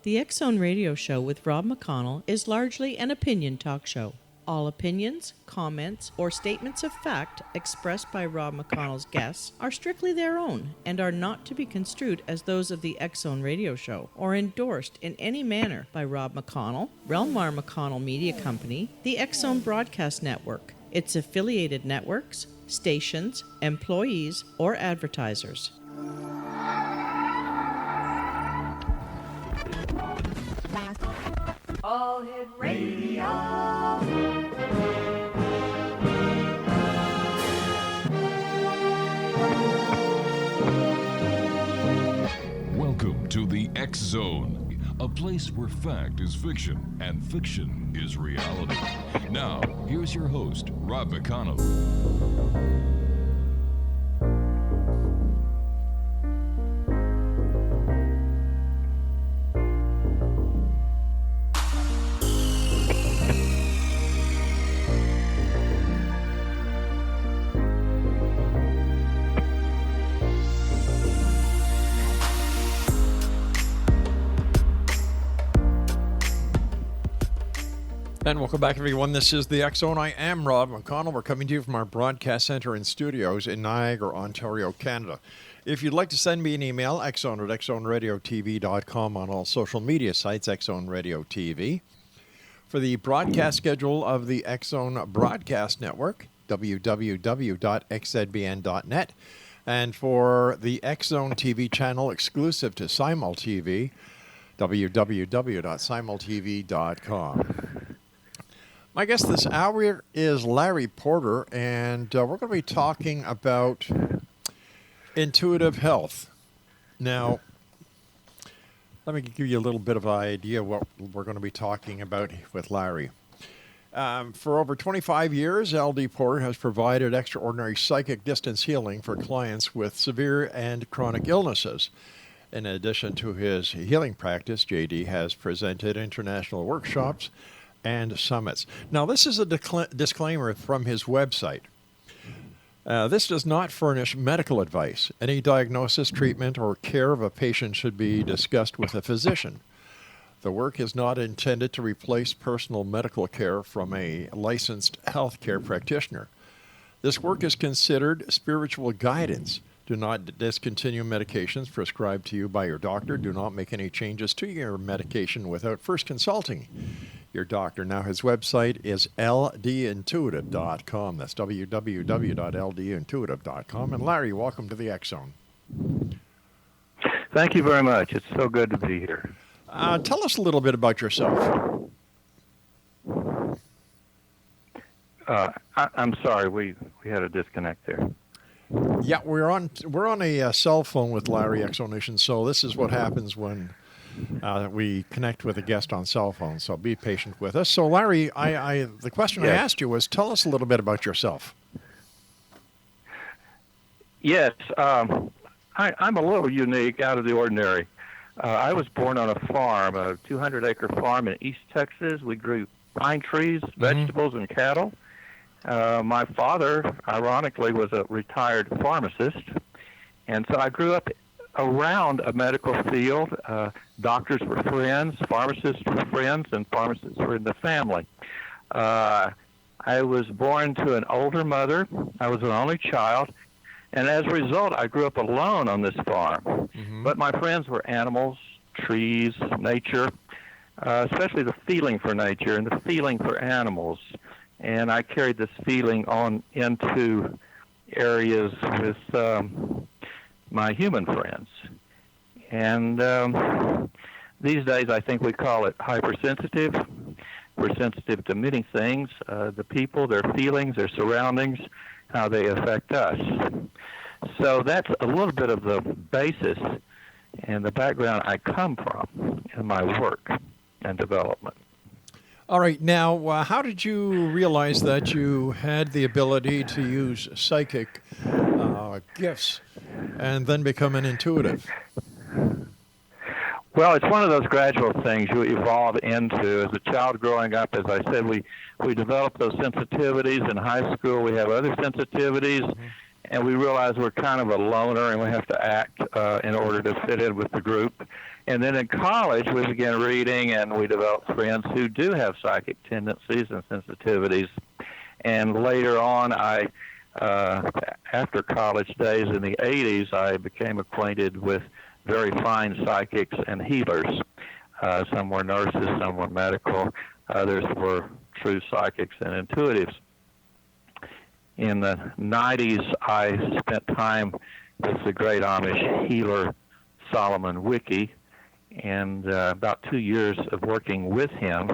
The X Zone Radio Show with Rob McConnell is largely an opinion talk show. All opinions, comments, or statements of fact expressed by Rob McConnell's guests are strictly their own and are not to be construed as those of the X Zone Radio Show or endorsed in any manner by Rob McConnell, Relmar McConnell Media Company, the X Zone Broadcast Network, its affiliated networks, stations, employees, or advertisers. All Hit Radio. Welcome to the X Zone, a place where fact is fiction and fiction is reality. Now, here's your host, Rob McConnell. And welcome back, everyone. This is the X Zone. I am Rob McConnell. We're coming to you from our broadcast center and studios in Niagara, Ontario, Canada. If you'd like to send me an email, xzone@xzoneradiotv.com, on all social media sites, X Zone Radio TV. For the broadcast schedule of the X Zone Broadcast Network, www.xzbn.net. And for the X Zone TV channel exclusive to Simul TV, www.simultv.com. My guest this hour is Larry Porter, and we're going to be talking about intuitive health. Now, let me give you a little bit of an idea of what we're going to be talking about with Larry. For over 25 years, LD Porter has provided extraordinary psychic distance healing for clients with severe and chronic illnesses. In addition to his healing practice, JD has presented international workshops and summits. Now, this is a disclaimer from his website. This does not furnish medical advice. Any diagnosis, treatment, or care of a patient should be discussed with a physician. The work is not intended to replace personal medical care from a licensed healthcare practitioner. This work is considered spiritual guidance. Do not discontinue medications prescribed to you by your doctor. Do not make any changes to your medication without first consulting your doctor. Now, his website is ldintuitive.com. That's www.ldintuitive.com. And Larry, welcome to the X Zone. Thank you very much. It's so good to be here. Tell us a little bit about yourself. I'm sorry, we had a disconnect there. Yeah, we're on a cell phone with Larry, X Zone Nation, so this is what happens when we connect with a guest on cell phone, so be patient with us. So, Larry, the question I asked you was, tell us a little bit about yourself. Yes, I'm a little unique, out of the ordinary. I was born on a farm, a 200-acre farm in East Texas. We grew pine trees, vegetables, and cattle. My father, ironically, was a retired pharmacist, and so I grew up around a medical field. Doctors were friends, pharmacists were friends, and pharmacists were in the family. I was born to an older mother. I was an only child, and as a result, I grew up alone on this farm. Mm-hmm. But my friends were animals, trees, nature, especially the feeling for nature and the feeling for animals. And I carried this feeling on into areas with my human friends. And these days, I think we call it hypersensitive. We're sensitive to many things, the people, their feelings, their surroundings, how they affect us. So that's a little bit of the basis and the background I come from in my work and development. All right. Now, how did you realize that you had the ability to use psychic gifts and then become an intuitive? Well, it's one of those gradual things you evolve into. As a child growing up, as I said, we develop those sensitivities. In high school, we have other sensitivities. Mm-hmm. and we realize we're kind of a loner and we have to act in order to fit in with the group. And then in college, we began reading, and we developed friends who do have psychic tendencies and sensitivities. And later on, after college days in the 80s, I became acquainted with very fine psychics and healers. Some were nurses, some were medical, others were true psychics and intuitives. In the 90s, I spent time with the great Amish healer Solomon Wiki, and about 2 years of working with him,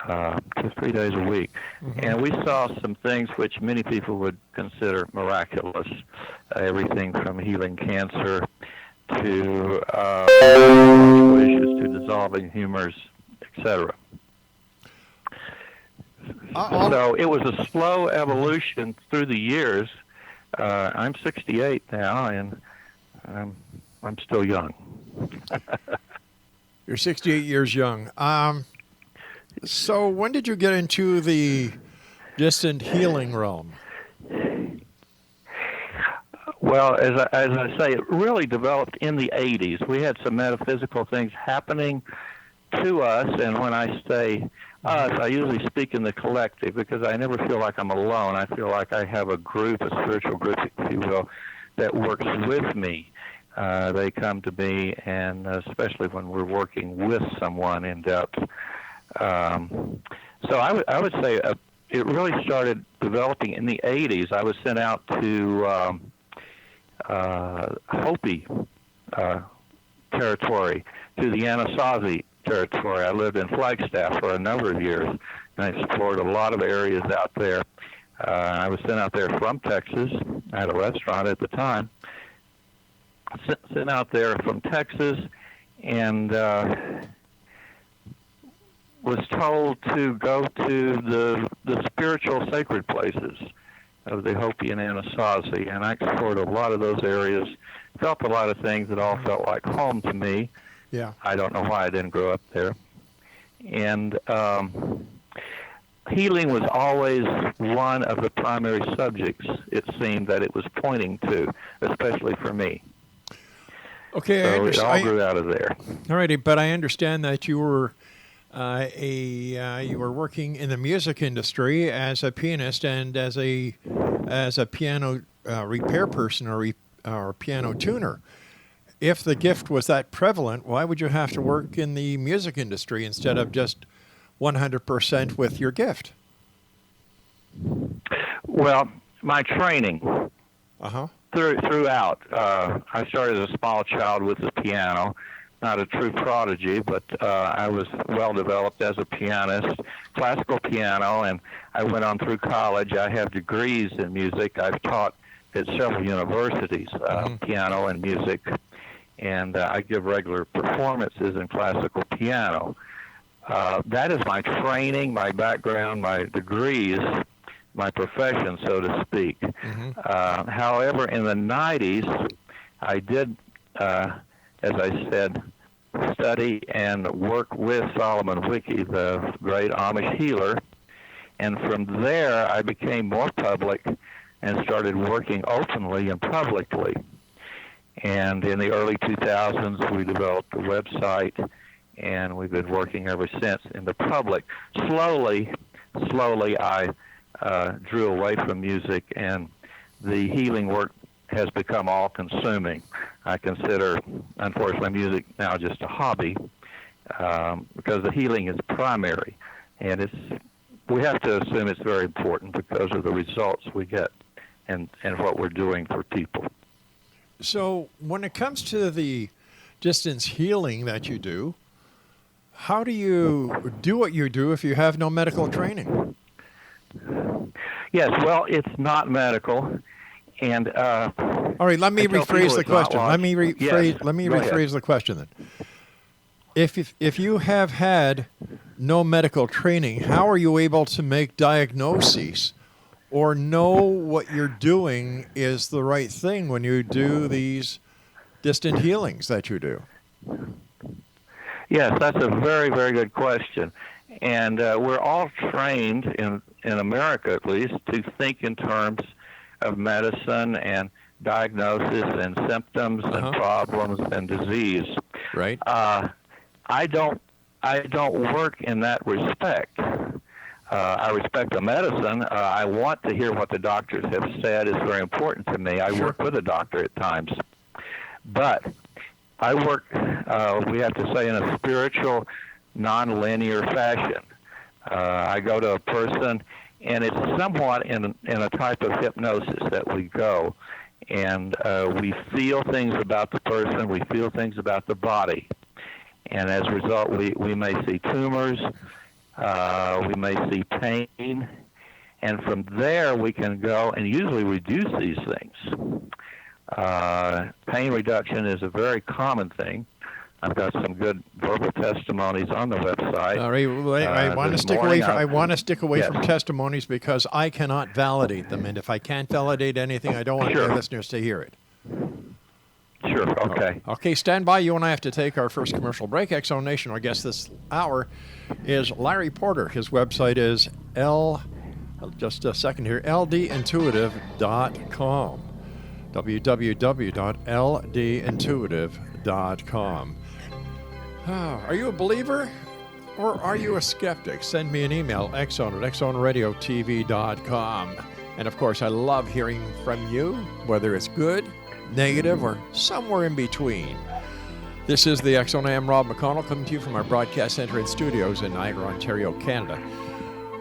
3 days a week. Mm-hmm. And we saw some things which many people would consider miraculous, everything from healing cancer to issues to dissolving humors, etc. So it was a slow evolution through the years. I'm 68 now, and I'm still young. You're 68 years young. So when did you get into the distant healing realm? Well, as I say, it really developed in the 80s. We had some metaphysical things happening to us, and when I say us, I usually speak in the collective because I never feel like I'm alone. I feel like I have a group, a spiritual group, if you will, that works with me. They come to me, and especially when we're working with someone in depth. So I would say it really started developing in the 80s. I was sent out to Hopi territory, to the Anasazi territory. I lived in Flagstaff for a number of years, and I explored a lot of areas out there. I was sent out there from Texas. I had a restaurant at the time. Sent out there from Texas, and was told to go to the spiritual sacred places of the Hopi and Anasazi, and I explored a lot of those areas, felt a lot of things that all felt like home to me. Yeah. I don't know why I didn't grow up there. And healing was always one of the primary subjects, it seemed, that it was pointing to, especially for me. Okay, so it all grew out of there. All righty, but I understand that you were you were working in the music industry as a pianist and as a piano repair person or piano tuner. If the gift was that prevalent, why would you have to work in the music industry instead of just 100% with your gift? Well, my training. Uh-huh. Throughout, I started as a small child with the piano, not a true prodigy, but I was well developed as a pianist, classical piano, and I went on through college. I have degrees in music. I've taught at several universities, piano and music, and I give regular performances in classical piano. That is my training, my background, my degrees, my profession, so to speak. Mm-hmm. However, in the 90s, I did, as I said, study and work with Solomon Wiki, the great Amish healer. And from there, I became more public and started working openly and publicly. And in the early 2000s, we developed a website, and we've been working ever since in the public. Slowly, I drew away from music, and the healing work has become all-consuming. I consider, unfortunately, music now just a hobby because the healing is primary, and we have to assume it's very important because of the results we get and what we're doing for people. So when it comes to the distance healing that you do, how do you do what you do if you have no medical training? Yes, well, it's not medical, and all right. Let me rephrase the question. Let me rephrase the question then. If you have had no medical training, how are you able to make diagnoses or know what you're doing is the right thing when you do these distant healings that you do? Yes, that's a very, very good question. And we're all trained, in America at least, to think in terms of medicine and diagnosis and symptoms and problems and disease. Right. I don't work in that respect. I respect the medicine. I want to hear what the doctors have said. It's very important to me. I work with a doctor at times. But I work, we have to say, in a spiritual, non-linear fashion. I go to a person, and it's somewhat in a type of hypnosis that we go. And we feel things about the person. We feel things about the body. And as a result, we may see tumors. We may see pain, and from there we can go and usually reduce these things. Pain reduction is a very common thing. I've got some good verbal testimonies on the website. All right, I want to stick away. I want to stick away from testimonies because I cannot validate them, and if I can't validate anything, I don't want the listeners to hear it. Sure. Okay. Okay, stand by. You and I have to take our first commercial break. X-Zone Nation, our guest this hour is Larry Porter. His website is just a second here, ldintuitive.com. www.ldintuitive.com. Are you a believer or are you a skeptic? Send me an email, xzone@xzoneradiotv.com. And of course, I love hearing from you, whether it's good, negative, or somewhere in between. This is the X-Zone. I am Rob McConnell, coming to you from our broadcast center and studios in Niagara, Ontario, Canada.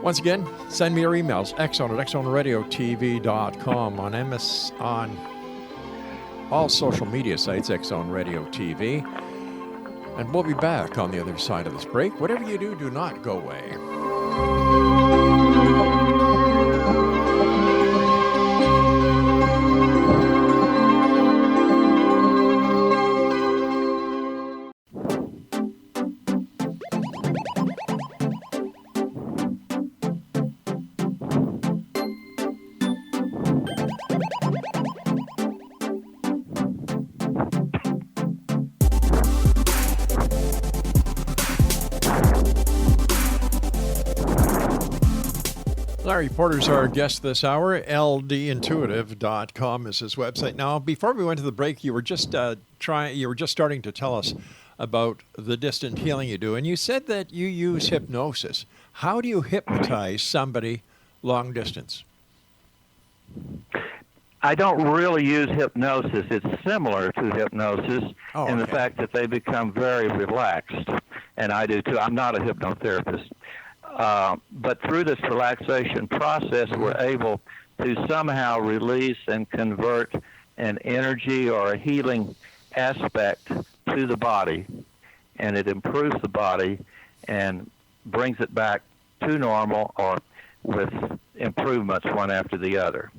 Once again, send me your emails, xzone@xzoneradiotv.com, on all social media sites, X-Zone Radio TV. And we'll be back on the other side of this break. Whatever you do, do not go away. Larry Porter's our guest this hour. ldintuitive.com is his website. Now, before we went to the break, you were just starting to tell us about the distant healing you do, and you said that you use hypnosis. How do you hypnotize somebody long distance? I don't really use hypnosis. It's similar to hypnosis in the fact that they become very relaxed, and I do too. I'm not a hypnotherapist. But through this relaxation process, we're able to somehow release and convert an energy or a healing aspect to the body, and it improves the body and brings it back to normal or with improvements one after the other.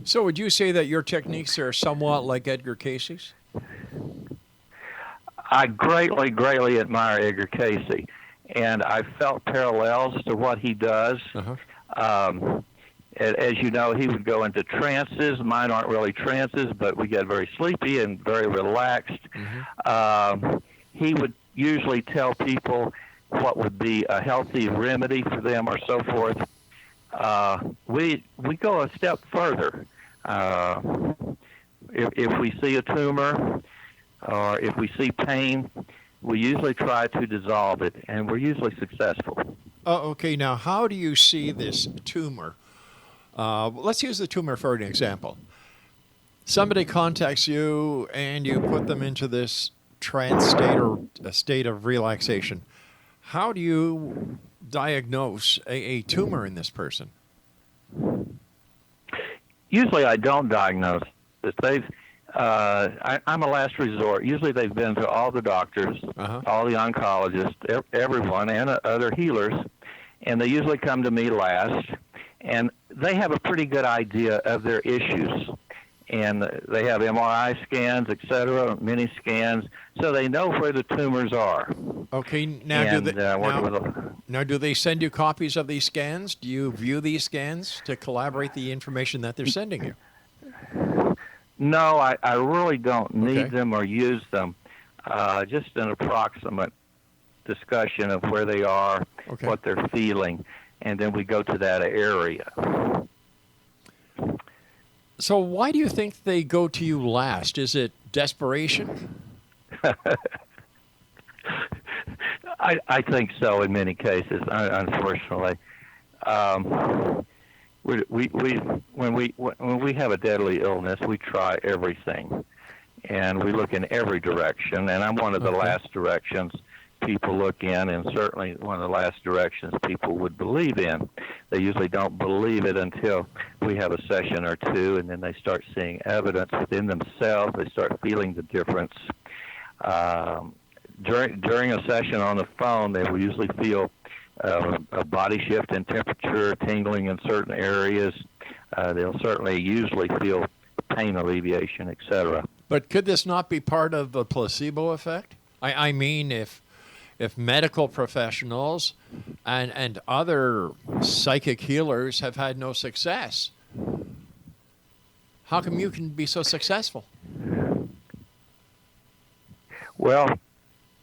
So would you say that your techniques are somewhat like Edgar Cayce's? I greatly, greatly admire Edgar Cayce, and I felt parallels to what he does. As you know, he would go into trances. Mine aren't really trances, but we get very sleepy and very relaxed. He would usually tell people what would be a healthy remedy for them or so forth. We go a step further. If we see a tumor or if we see pain, we usually try to dissolve it, and we're usually successful. Okay, now how do you see this tumor? Let's use the tumor for an example. Somebody contacts you and you put them into this trance state or a state of relaxation. How do you diagnose a tumor in this person? Usually I don't diagnose it. I'm a last resort. Usually they've been to all the doctors, all the oncologists, everyone, and other healers, and they usually come to me last, and they have a pretty good idea of their issues. And they have MRI scans, etc., mini scans, so they know where the tumors are. Okay, now do they send you copies of these scans? Do you view these scans to collaborate the information that they're sending you? No, I really don't need them or use them. Just an approximate discussion of where they are, what they're feeling, and then we go to that area. So why do you think they go to you last? Is it desperation? I think so in many cases, unfortunately. When we have a deadly illness, we try everything, and we look in every direction. And I'm one of the last directions people look in, and certainly one of the last directions people would believe in. They usually don't believe it until we have a session or two, and then they start seeing evidence within themselves. They start feeling the difference. During a session on the phone, they will usually feel a body shift in temperature, tingling in certain areas. They'll certainly usually feel pain alleviation, etc. But could this not be part of the placebo effect? I mean, if medical professionals and other psychic healers have had no success, how come you can be so successful? Well,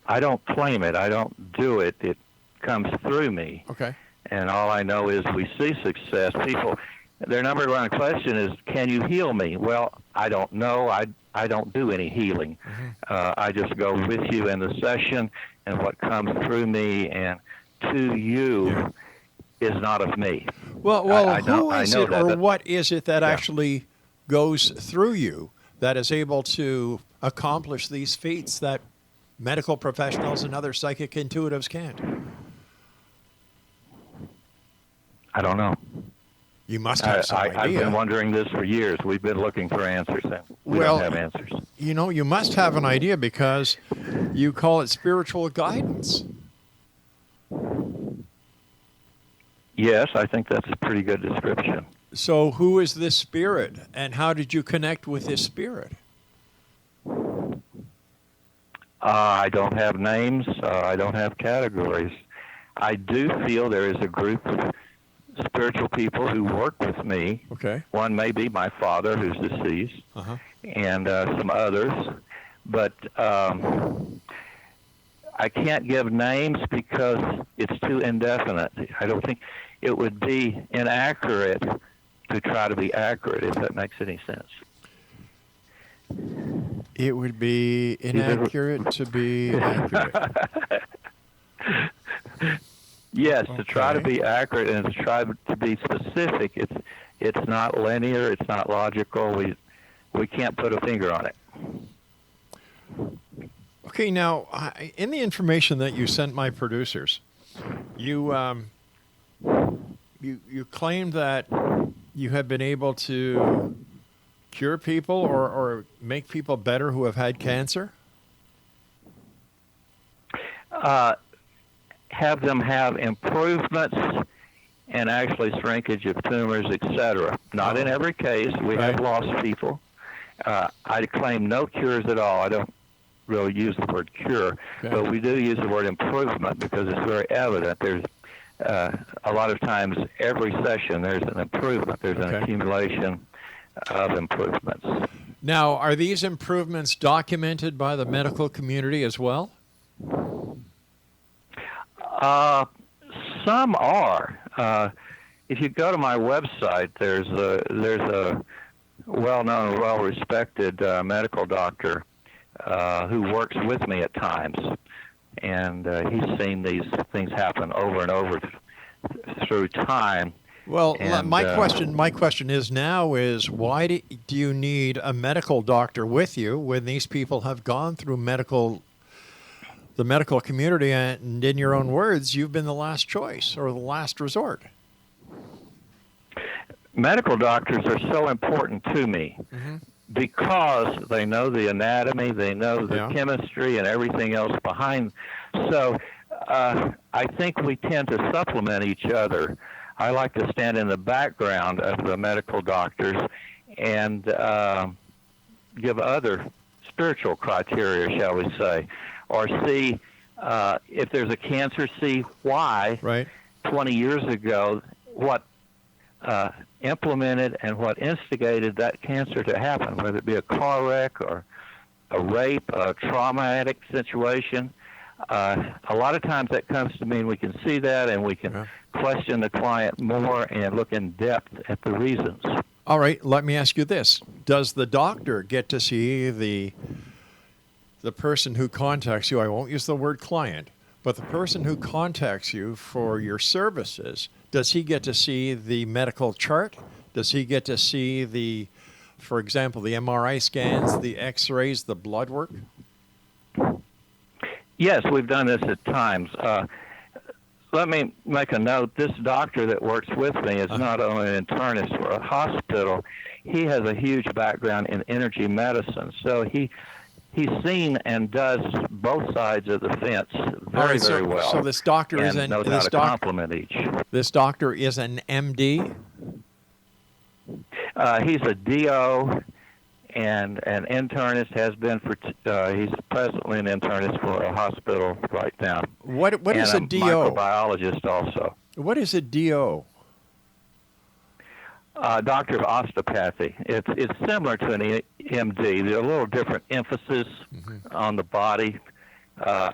I don't claim it. I don't do it. It comes through me. Okay. And all I know is we see success. People, their number one question is, can you heal me? Well, I don't know. I don't do any healing. I just go with you in the session, and what comes through me and to you is not of me. Well, who is it or what is it that actually goes through you that is able to accomplish these feats that medical professionals and other psychic intuitives can't? I don't know. You must have some idea. I've been wondering this for years. We've been looking for answers, and we don't have answers. You know, you must have an idea because you call it spiritual guidance. Yes, I think that's a pretty good description. So who is this spirit, and how did you connect with this spirit? I don't have names. I don't have categories. I do feel there is a group of spiritual people who work with me. Okay. One may be my father, who's deceased, and some others. But I can't give names because it's too indefinite. I don't think it would be inaccurate to try to be accurate, if that makes any sense. It would be inaccurate to be accurate. Yes, to try to be accurate and to try to be specific. It's not linear. It's not logical. We can't put a finger on it. Okay, now in the information that you sent my producers, you claimed that you have been able to cure people or make people better who have had cancer? Have them have improvements and actually shrinkage of tumors, etc. Not in every case. We have lost people. I claim no cures at all. I don't really use the word cure, but we do use the word improvement because it's very evident. There's a lot of times every session there's an improvement. There's an accumulation of improvements. Now, are these improvements documented by the medical community as well? Some are. If you go to my website, there's a well-known, well-respected medical doctor who works with me at times, and he's seen these things happen over and over through time. Well, my question is why do you need a medical doctor with you when these people have gone through the medical community, and in your own words, you've been the last choice or the last resort? Medical doctors are so important to me because they know the anatomy, they know the chemistry and everything else behind. So I think we tend to supplement each other. I like to stand in the background of the medical doctors and give other spiritual criteria, shall we say, or see if there's a cancer, see why 20 years ago, what implemented and what instigated that cancer to happen, whether it be a car wreck or a rape, a traumatic situation. A lot of times that comes to mean we can see that and we can question the client more and look in depth at the reasons. All right, let me ask you this. Does the doctor get to see the person who contacts you? I won't use the word client, but the person who contacts you for your services, does he get to see the medical chart? Does he get to see for example, the MRI scans, the x-rays, the blood work? Yes, we've done this at times. Let me make a note. This doctor that works with me is not only an internist for a hospital, he has a huge background in energy medicine. So he's seen and does both sides of the fence very well. So this doctor knows how to complement each. This doctor is an MD? He's a DO and an internist, has been he's presently an internist for a hospital right now. What is a DO? Microbiologist also. What is a DO? Doctor of osteopathy. It's similar to an MD. There's a little different emphasis on the body. I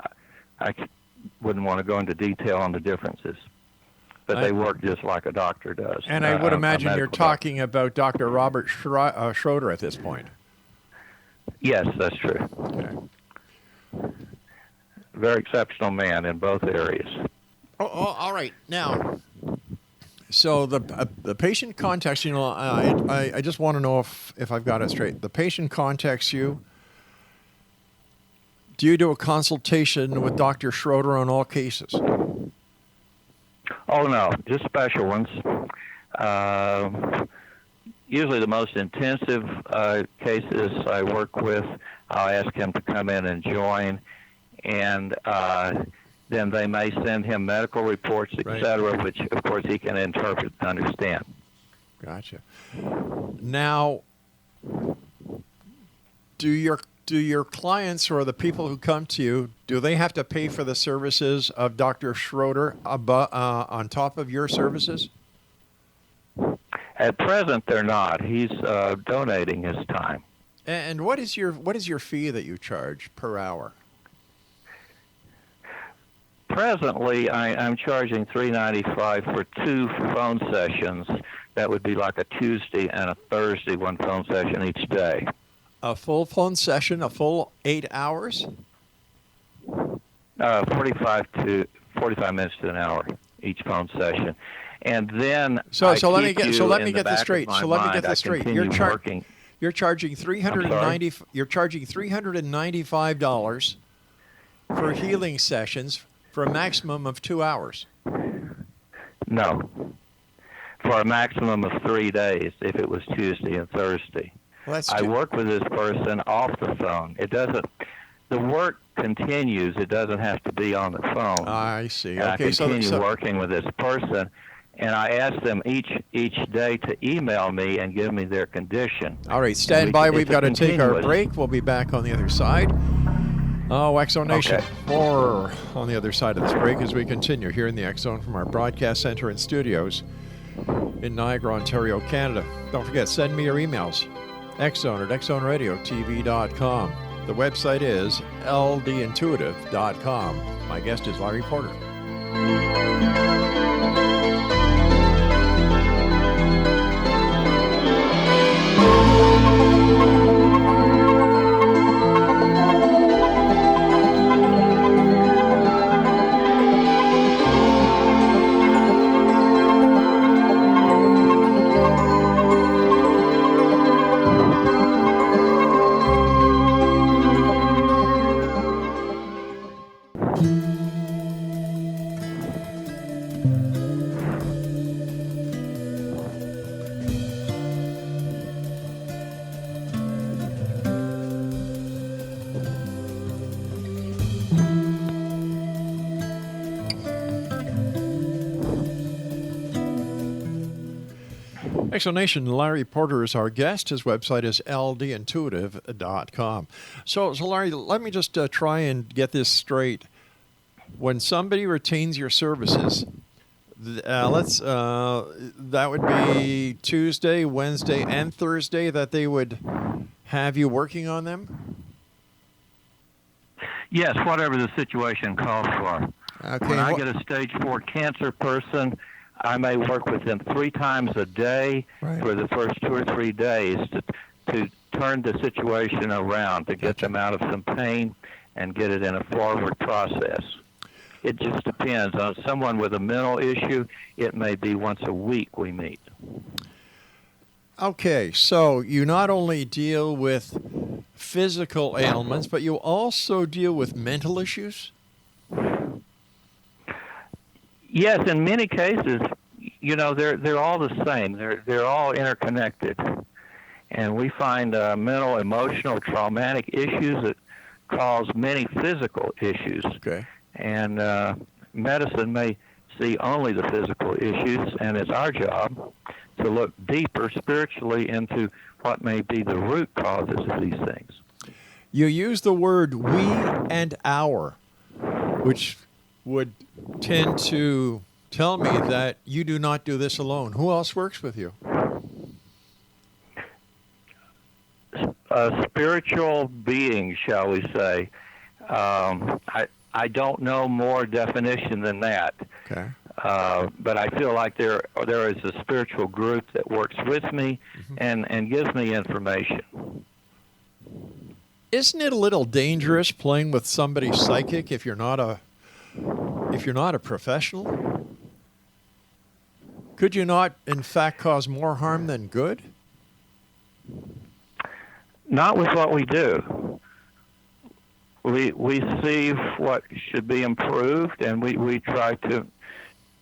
wouldn't want to go into detail on the differences, but they work just like a doctor does. And I would imagine you're talking about Dr. Robert Schroeder at this point. Yes, that's true. Okay. Very exceptional man in both areas. Oh, all right. Now, so the patient contacts you. I just want to know if I've got it straight. The patient contacts you. Do you do a consultation with Dr. Schroeder on all cases? Oh, no, just special ones. Usually the most intensive cases I work with, I'll ask him to come in and join, and then they may send him medical reports, etc., which, of course, he can interpret and understand. Gotcha. Now, do your clients or the people who come to you, do they have to pay for the services of Dr. Schroeder on top of your services? At present, they're not. He's donating his time. And what is your fee that you charge per hour? Presently, I'm charging $3.95 for 2 phone sessions. That would be like a Tuesday and a Thursday, 1 phone session each day. A full phone session, a full 8 hours? 45 minutes to an hour each phone session, and then let me get this straight. You're charging $395 for healing sessions for a maximum of 2 hours. No, for a maximum of 3 days if it was Tuesday and Thursday. Well, I work with this person off the phone. The work continues. It doesn't have to be on the phone. I see. And Okay, I continue working with this person, and I ask them each day to email me and give me their condition. All right, stand by. We've got to take our break. We'll be back on the other side. Oh, X Zone Nation. More on the other side of this break as we continue here in the X Zone from our broadcast center and studios in Niagara, Ontario, Canada. Don't forget, send me your emails. xzone@xzoneradiotv.com. The website is ldintuitive.com. My guest is Larry Porter. Nation, Larry Porter is our guest. His website is ldintuitive.com. So Larry, let me just try and get this straight. When somebody retains your services, that would be Tuesday, Wednesday, and Thursday that they would have you working on them? Yes, whatever the situation calls for. Okay. When I get a stage 4 cancer person, I may work with them 3 times a day Right. for the first 2 or 3 days to turn the situation around, to get Gotcha. them out of some pain and get it in a forward process. It just depends. On someone with a mental issue, it may be once a week we meet. Okay, so you not only deal with physical ailments, but you also deal with mental issues? Yes, in many cases, they're all the same. They're all interconnected, and we find mental, emotional, traumatic issues that cause many physical issues. Okay. And medicine may see only the physical issues, and it's our job to look deeper spiritually into what may be the root causes of these things. You use the word we and our, which would tend to tell me that you do not do this alone. Who else works with you? Spiritual beings, shall we say. I don't know more definition than that. Okay. But I feel like there is a spiritual group that works with me and gives me information. Isn't it a little dangerous playing with somebody's psychic if you're not a professional? Could you not, in fact, cause more harm than good? Not with what we do. We see what should be improved, and we try to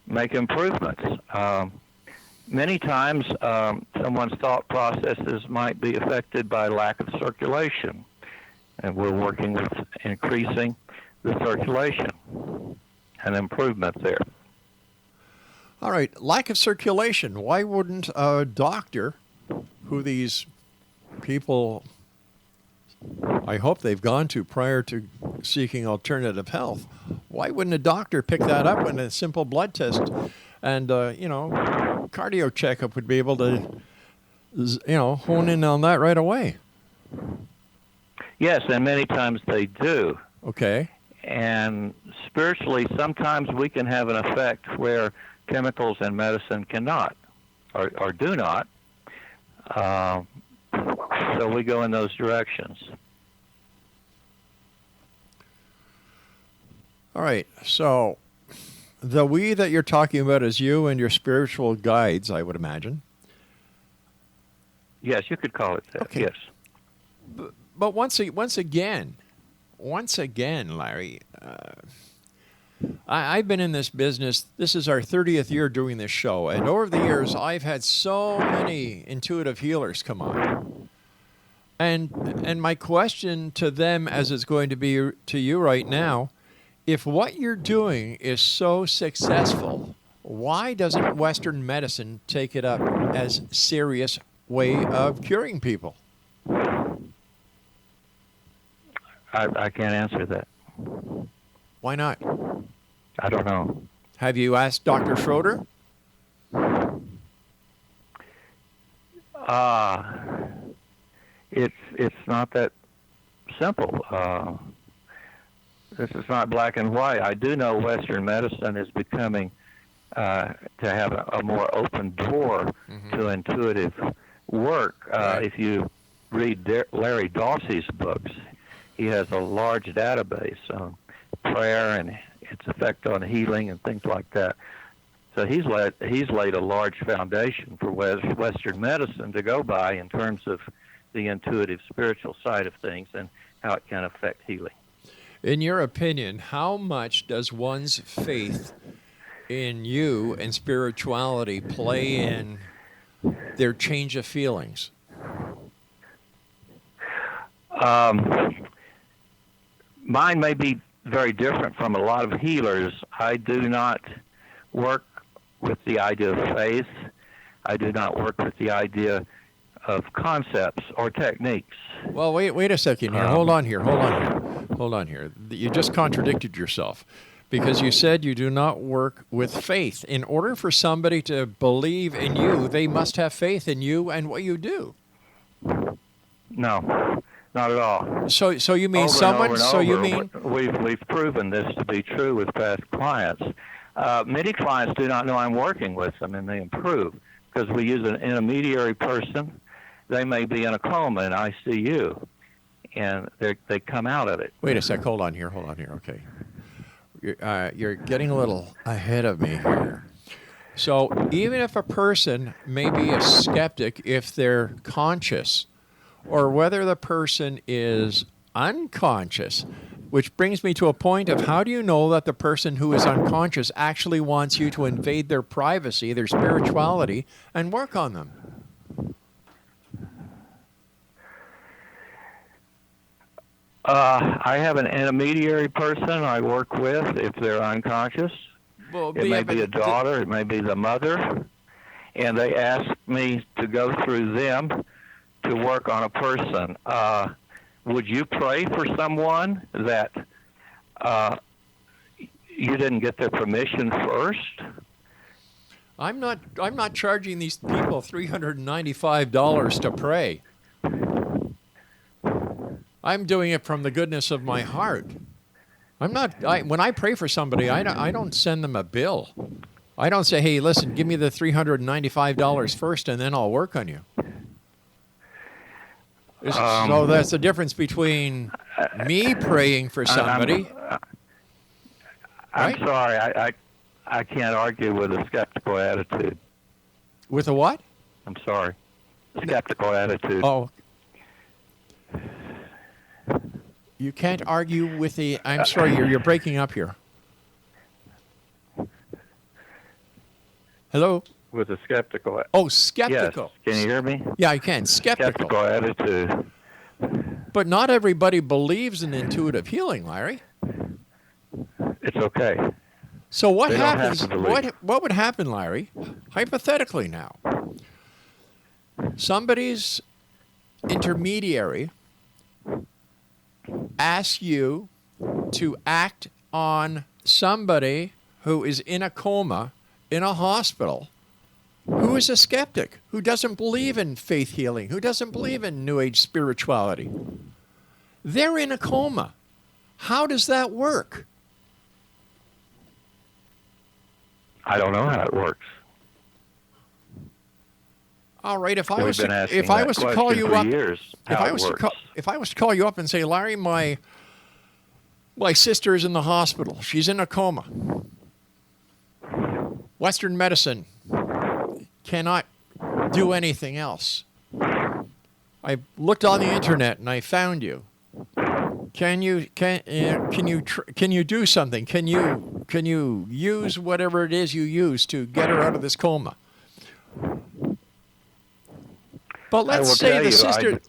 make improvements. Many times, someone's thought processes might be affected by lack of circulation, and we're working with increasing the circulation and improvement there. All right, lack of circulation. Why wouldn't a doctor, who these people, I hope they've gone to prior to seeking alternative health, why wouldn't a doctor pick that up in a simple blood test and, cardio checkup would be able to, hone in on that right away? Yes, and many times they do. Okay. And spiritually, sometimes we can have an effect where chemicals and medicine cannot or do not. So we go in those directions. All right. So the we that you're talking about is you and your spiritual guides, I would imagine. Yes, you could call it that. Okay. Yes. But once again, Larry, I've been in this business. This is our 30th year doing this show. And over the years, I've had so many intuitive healers come on. And my question to them, as it's going to be to you right now, if what you're doing is so successful, why doesn't Western medicine take it up as a serious way of curing people? I can't answer that. Why not? I don't know. Have you asked Dr. Schroeder? It's not that simple. This is not black and white. I do know Western medicine is becoming to have a more open door to intuitive work. Right. If you read Larry Dossey's books, he has a large database on prayer and its effect on healing and things like that. So he's laid a large foundation for Western medicine to go by in terms of the intuitive spiritual side of things and how it can affect healing. In your opinion, how much does one's faith in you and spirituality play in their change of feelings? Mine may be very different from a lot of healers. I do not work with the idea of faith. I do not work with the idea of concepts or techniques. Well, wait a second here. Hold on here. You just contradicted yourself because you said you do not work with faith. In order for somebody to believe in you, they must have faith in you and what you do. No, not at all. So you mean Over someone? and over and So you over, mean we've proven this to be true with past clients. Many clients do not know I'm working with them, and they improve because we use an intermediary person. They may be in a coma in ICU, and they come out of it. Wait a sec. Hold on here. Okay. You're getting a little ahead of me here. So even if a person may be a skeptic if they're conscious, or whether the person is unconscious, which brings me to a point of how do you know that the person who is unconscious actually wants you to invade their privacy, their spirituality, and work on them? I have an intermediary person I work with if they're unconscious. Well, it may be a daughter, it may be the mother, and they ask me to go through them to work on a person. Would you pray for someone that you didn't get their permission first? I'm not charging these people $395 to pray. I'm doing it from the goodness of my heart. When I pray for somebody, I don't send them a bill. I don't say, hey, listen, give me the $395 first and then I'll work on you. So that's the difference between me praying for somebody. I'm right? sorry, I can't argue with a skeptical attitude. With a what? I'm sorry. Skeptical attitude. Oh. You can't argue with the... I'm sorry, you're breaking up here. Hello? With a skeptical... Oh, skeptical. Yes. Can you hear me? Yeah, I can. Skeptical. Skeptical attitude. But not everybody believes in intuitive healing, Larry. It's okay. So what They don't happens? have to believe. What would happen, Larry? Hypothetically now. Somebody's intermediary asks you to act on somebody who is in a coma in a hospital, who is a skeptic, who doesn't believe in faith healing, who doesn't believe in New Age spirituality. They're in a coma. How does that work? I don't know how it works. All right, if I We've was been to, asking if I that was to question call you for up, years, if how I it was works. to call you up and say, Larry, my sister is in the hospital. She's in a coma. Western medicine cannot do anything else. I looked on the internet and I found you. Can you do something? Can you use whatever it is you use to get her out of this coma? But let's say the sister.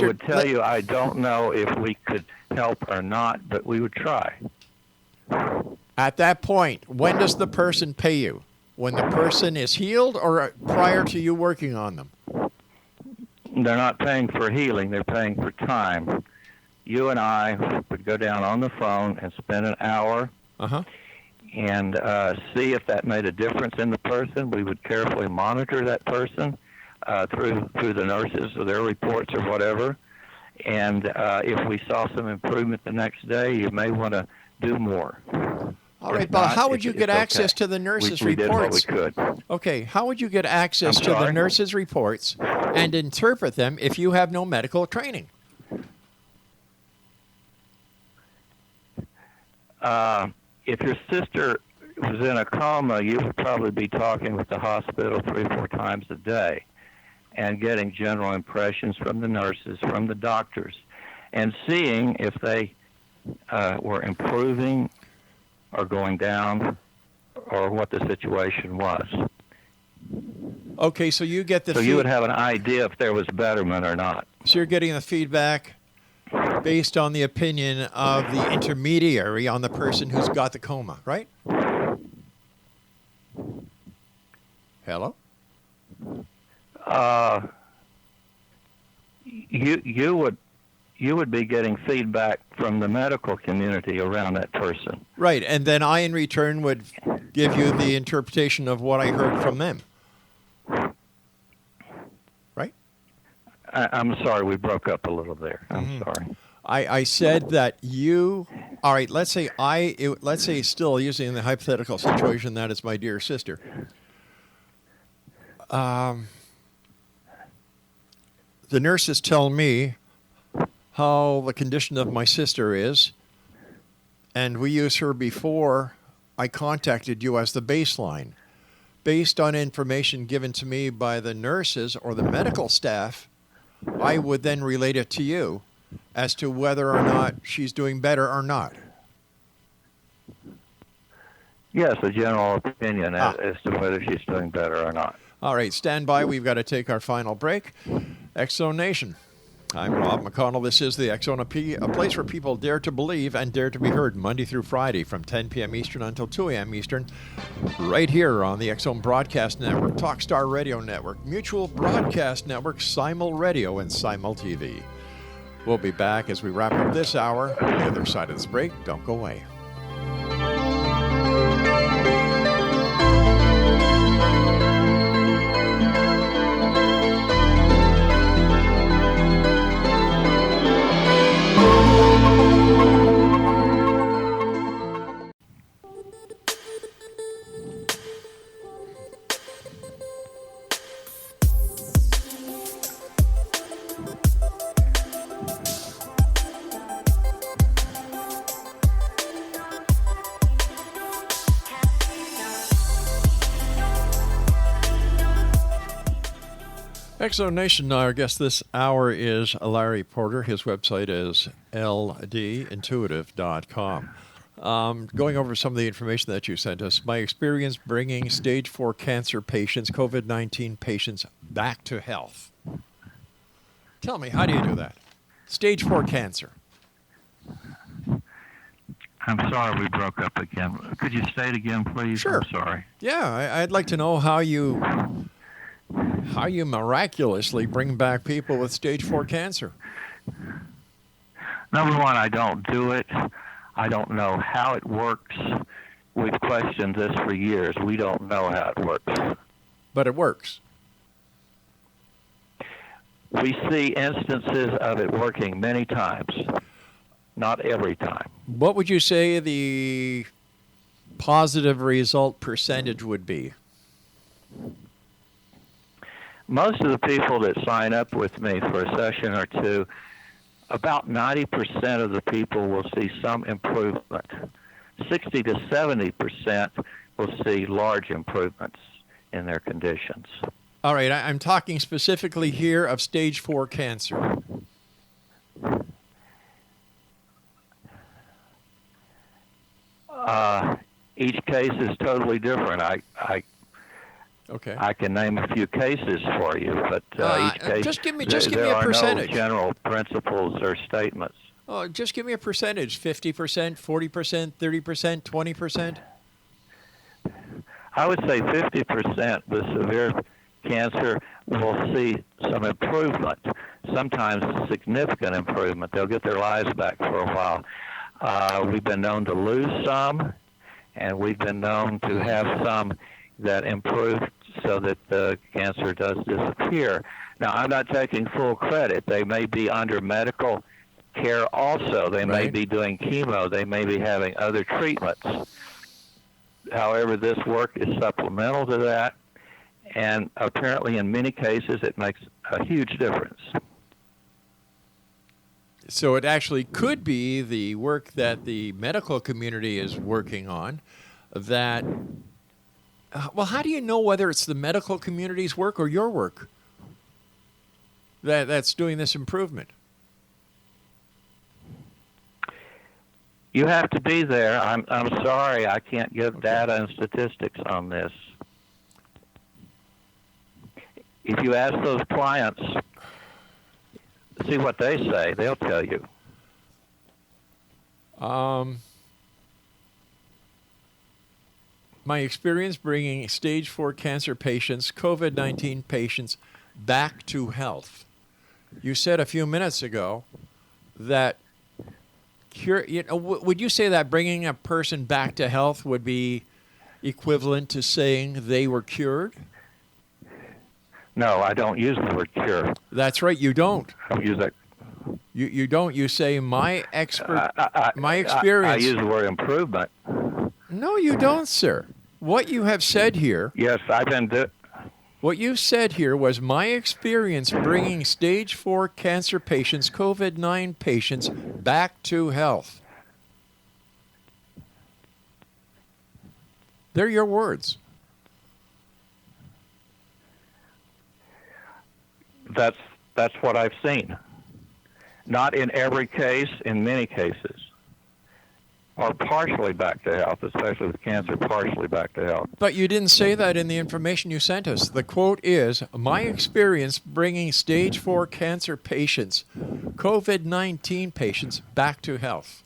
I would tell you I don't know if we could help or not, but we would try. At that point, when does the person pay you? When the person is healed or prior to you working on them? They're not paying for healing. They're paying for time. You and I would go down on the phone and spend an hour and see if that made a difference in the person. We would carefully monitor that person through the nurses or their reports or whatever. And if we saw some improvement the next day, you may want to do more. All right, but how would you get access to the nurses' reports? We did what we could. Okay, how would you get access to the nurses' reports and interpret them if you have no medical training? If your sister was in a coma, you would probably be talking with the hospital 3 or 4 times a day and getting general impressions from the nurses, from the doctors, and seeing if they were improving or going down or what the situation was. Okay, so you get the So you would have an idea if there was betterment or not. So you're getting the feedback based on the opinion of the intermediary on the person who's got the coma, right? Hello? You would be getting feedback from the medical community around that person. Right, and then I in return would give you the interpretation of what I heard from them. Right? I'm sorry, we broke up a little there. I'm sorry. I said that you. All right. Let's say still using the hypothetical situation that is my dear sister. The nurses tell me how the condition of my sister is, and we use her before I contacted you as the baseline. Based on information given to me by the nurses or the medical staff, I would then relate it to you as to whether or not she's doing better or not. Yes, a general opinion as to whether she's doing better or not. All right, stand by. We've got to take our final break. X-Zone Nation. I'm Rob McConnell. This is the X-Zone, a place where people dare to believe and dare to be heard Monday through Friday from 10 p.m. Eastern until 2 a.m. Eastern, right here on the X-Zone Broadcast Network, Talkstar Radio Network, Mutual Broadcast Network, Simul Radio, and Simul TV. We'll be back as we wrap up this hour. On the other side of this break, don't go away. X-Zone Nation, our guest this hour is Larry Porter. His website is ldintuitive.com. Going over some of the information that you sent us, my experience bringing stage 4 cancer patients, COVID-19 patients, back to health. Tell me, how do you do that? Stage 4 cancer. I'm sorry we broke up again. Could you say it again, please? Sure. I'm sorry. Yeah, I'd like to know how you miraculously bring back people with stage 4 cancer. Number one, I don't do it. I don't know how it works. We've questioned this for years. We don't know how it works. But it works. We see instances of it working many times, not every time. What would you say the positive result percentage would be? Most of the people that sign up with me for a session or two, about 90% of the people will see some improvement. 60 to 70% will see large improvements in their conditions. All right, I'm talking specifically here of stage 4 cancer. Each case is totally different. Okay. I can name a few cases for you, but each case just give me a there percentage. are no general principles or statements. Oh, just give me a percentage: 50%, 40%, 30%, 20%. I would say 50% with severe cancer will see some improvement, sometimes significant improvement. They'll get their lives back for a while. We've been known to lose some, and we've been known to have some that improve so that the cancer does disappear. Now, I'm not taking full credit. They may be under medical care also. They may be doing chemo. They may be having other treatments. However, this work is supplemental to that, and apparently in many cases it makes a huge difference. So it actually could be the work that the medical community is working on that... well, how do you know whether it's the medical community's work or your work that's doing this improvement? You have to be there. I'm sorry, I can't give data and statistics on this. If you ask those clients, see what they say, they'll tell you. My experience bringing stage 4 cancer patients, COVID-19 patients, back to health. You said a few minutes ago that would you say that bringing a person back to health would be equivalent to saying they were cured? No, I don't use the word cure. That's right, you don't. I don't use that. You don't. You say my I experience. use the word improvement. No, you don't, sir. What you have said here. Yes, I've been What you said here was my experience bringing stage 4 cancer patients, COVID-19 patients, back to health. They're your words. That's what I've seen. Not in every case, in many cases. Or partially back to health, especially with cancer, partially back to health. But you didn't say that in the information you sent us. The quote is, my experience bringing stage 4 cancer patients, COVID-19 patients, back to health.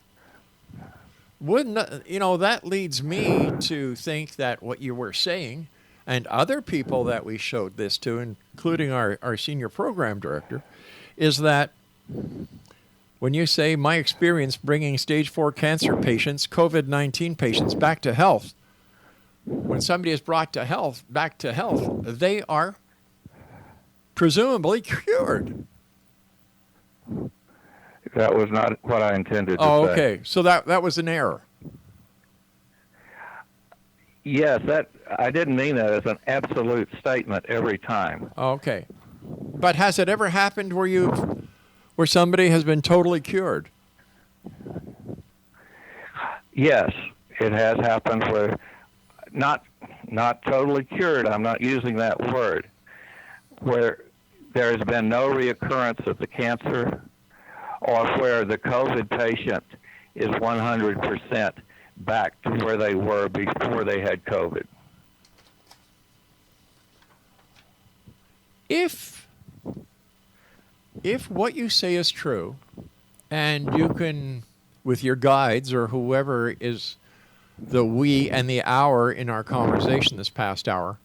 That leads me to think that what you were saying, and other people that we showed this to, including our senior program director, is that when you say my experience bringing stage 4 cancer patients, COVID-19 patients back to health, when somebody is brought back to health, they are presumably cured. That was not what I intended to say. Oh, okay. So that was an error. Yes, I didn't mean that as an absolute statement every time. Okay. But has it ever happened where somebody has been totally cured? Yes, it has happened where not totally cured, I'm not using that word, where there has been no reoccurrence of the cancer, or where the COVID patient is 100% back to where they were before they had COVID. If what you say is true, and you can, with your guides or whoever is the we and the our in our conversation this past hour,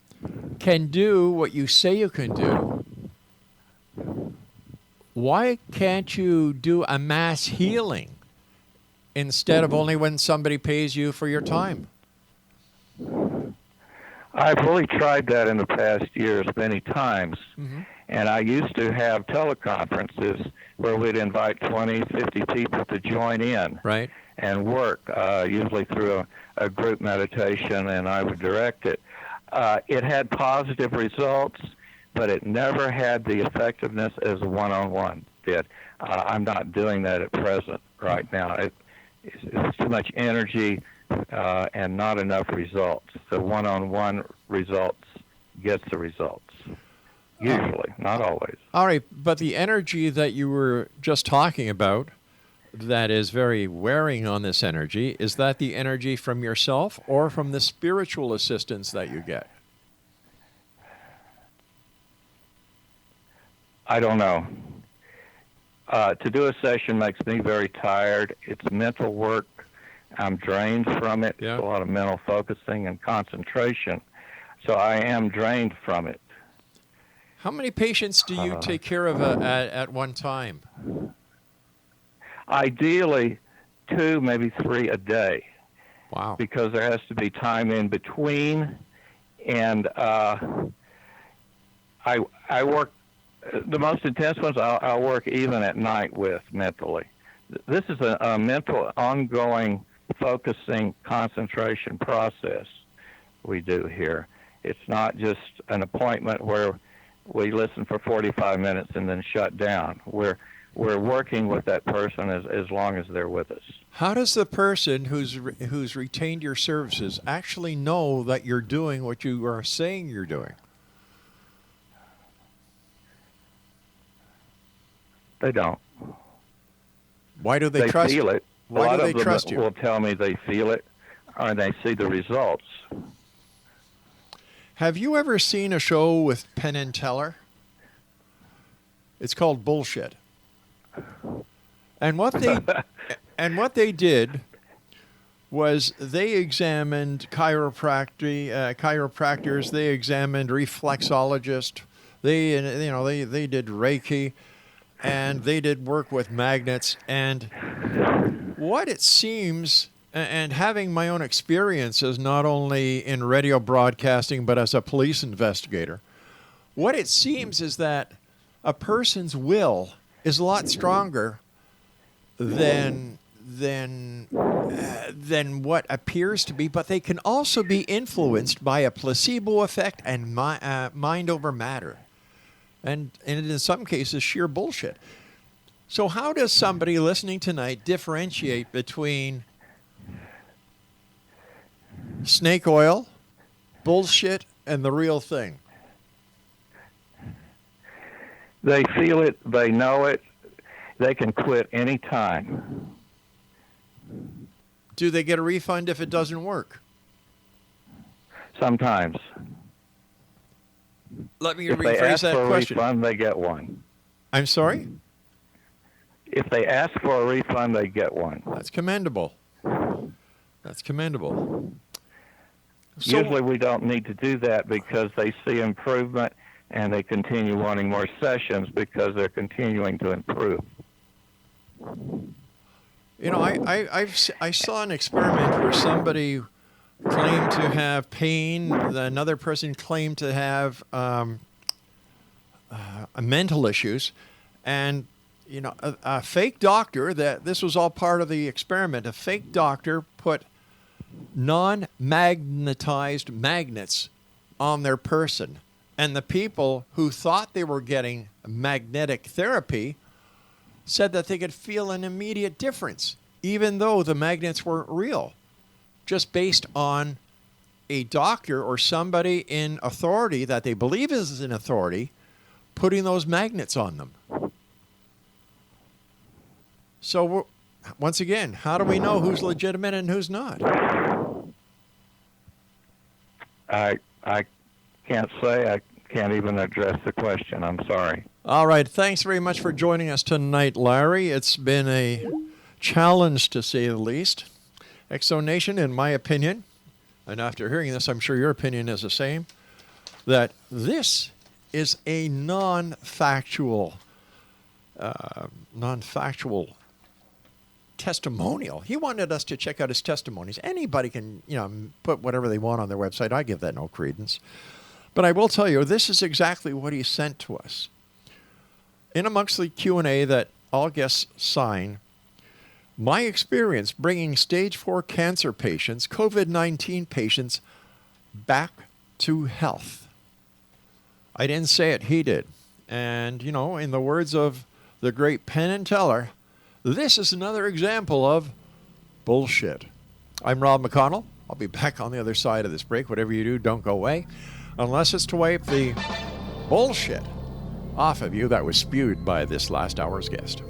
can do what you say you can do, why can't you do a mass healing instead of only when somebody pays you for your time? I've really tried that in the past years many times. Mm-hmm. And I used to have teleconferences where we'd invite 20, 50 people to join in Right. and work, usually through a group meditation, and I would direct it. It had positive results, but it never had the effectiveness as a one-on-one did. I'm not doing that at present right now. It's too much energy and not enough results. The one-on-one results gets the results. Usually, not always. All right, but the energy that you were just talking about that is very wearing on this energy, is that the energy from yourself or from the spiritual assistance that you get? I don't know. To do a session makes me very tired. It's mental work. I'm drained from it. Yeah. It's a lot of mental focusing and concentration. So I am drained from it. How many patients do you take care of at one time? Ideally, 2, maybe 3 a day. Wow. Because there has to be time in between. And I work, the most intense ones I'll work even at night with mentally. This is a mental, ongoing, focusing, concentration process we do here. It's not just an appointment where we listen for 45 minutes and then shut down. We're working with that person as long as they're with us. How does the person who's retained your services actually know that you're doing what you are saying you're doing? They don't. Why do they trust you? Feel it. Why do they trust you? Will tell me they feel it, or they see the results. Have you ever seen a show with Penn and Teller? It's called Bullshit. And what they did was they examined chiropractors, they examined reflexologists, they did Reiki, and they did work with magnets. And what it seems, and having my own experiences not only in radio broadcasting but as a police investigator, what it seems is that a person's will is a lot stronger than what appears to be, but they can also be influenced by a placebo effect and mind over matter, and in some cases sheer bullshit. So how does somebody listening tonight differentiate between snake oil, bullshit, and the real thing? They feel it, they know it, they can quit any time. Do they get a refund if it doesn't work? Sometimes. Let me If they rephrase ask that for a question. refund, they get one. I'm sorry? If they ask for a refund, they get one. That's commendable. That's commendable. So, Usually we don't need to do that because they see improvement and they continue wanting more sessions because they're continuing to improve. you know, I saw an experiment where somebody claimed to have pain, another person claimed to have mental issues, and you know, a fake doctor, that this was all part of the experiment, a fake doctor put non-magnetized magnets on their person. And the people who thought they were getting magnetic therapy said that they could feel an immediate difference, even though the magnets weren't real, just based on a doctor or somebody in authority that they believe is in authority putting those magnets on them. So once again, how do we know who's legitimate and who's not? I can't say. I can't even address the question. I'm sorry. All right. Thanks very much for joining us tonight, Larry. It's been a challenge, to say the least. Exo Nation, in my opinion, and after hearing this, I'm sure your opinion is the same, that this is a non-factual testimonial. He wanted us to check out his testimonies. Anybody can, put whatever they want on their website. I give that no credence. But I will tell you, this is exactly what he sent to us. In amongst the Q&A that all guests sign, my experience bringing stage 4 cancer patients, COVID-19 patients, back to health. I didn't say it, he did. And, in the words of the great Penn and Teller, this is another example of bullshit. I'm Rob McConnell. I'll be back on the other side of this break. Whatever you do, don't go away. Unless it's to wipe the bullshit off of you that was spewed by this last hour's guest.